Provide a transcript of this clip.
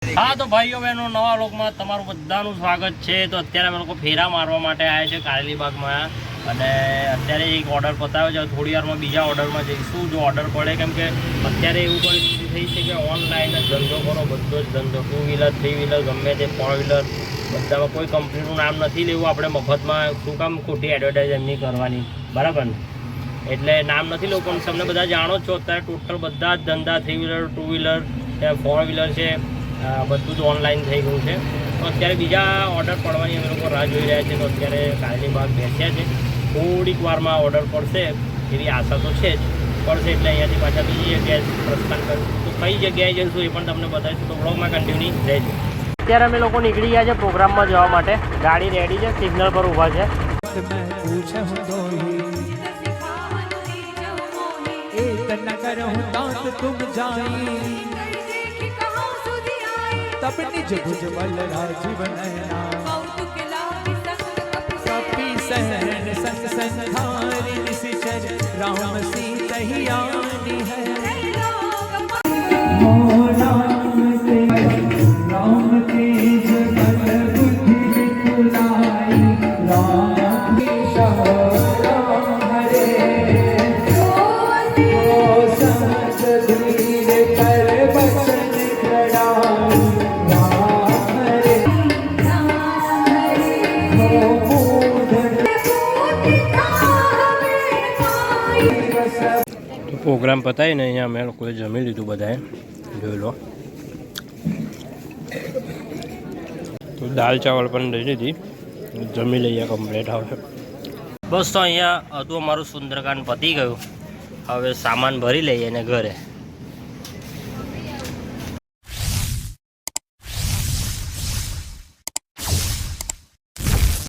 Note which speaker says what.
Speaker 1: हाँ तो भाईओ बहनों नवा व्लॉगમાં તમારું બધાનું સ્વાગત છે। તો અત્યારે અમે લોકો ફેરા મારવા માટે આવ્યા છે કારેલીબાગમાં અને અત્યારે એક ઓર્ડર પતાવ્યો છે। થોડી વારમાં બીજા ઓર્ડરમાં જઈશું જો ઓર્ડર પડે, કેમ કે અત્યારે એવું પરિસ્થિતિ થઈ છે કે ઓનલાઈન જ ધંધો કરો, બધો જ ધંધો, 2 વ્હીલર 3 વ્હીલર ગમે તે 4 વ્હીલર બધામાં કોઈ કંપનીનું નામ નથી લેવું આપણે મફતમાં, શું કામ ખોટી એડવર્ટાઇઝ એમની કરવાની, બરાબર ને? એટલે નામ નથી લેવું, પણ તમને બધા જાણો જ છો અત્યારે ટોટલ બધા જ ધંધા 3 વ્હીલર 2 વ્હીલર 4 વ્હીલર છે બધું જ ઓનલાઈન થઈ ગયું છે। તો અત્યારે બીજા ઓર્ડર પડવાની અમે લોકો રાહ જોઈ રહ્યા છીએ। તો અત્યારે કારેલીબાગ બેસ્યા છે, થોડીક વારમાં ઓર્ડર પડશે એવી આશા તો છે જ, પડશે એટલે અહીંયાથી પાછા બીજી જગ્યાએ પ્રસ્થાન કરીશું। તો કઈ જગ્યાએ જઈશું એ પણ તમને બતાવીશું, તો બ્લોગમાં કન્ટિન્યુ રહેજો। અત્યારે અમે લોકો નીકળી ગયા છે પ્રોગ્રામમાં જવા માટે, ગાડી રેડી છે, સિગ્નલ પર ઊભા છે।
Speaker 2: तब निज भुज बल राजीव नयना कपि सहन संग संहारि निशिचर राम सीत ही आनी है। राम तेज बल बुद्धि विपुलाई राम हरे समझ धीर कर बचन प्रणाम।
Speaker 1: તો પ્રોગ્રામ પતાવીને અહીંયા અમે લોકોએ જમી લીધું બધાએ, જોઈ લો। તો દાલ ચાવલ પણ લઈ લીધી, જમી લઈએ કમ્પ્લીટ હવે। બસ તો અહીંયા હતું અમારું સુંદરકાંડ પતી ગયું, હવે સામાન ભરી લઈએ ને ઘરે।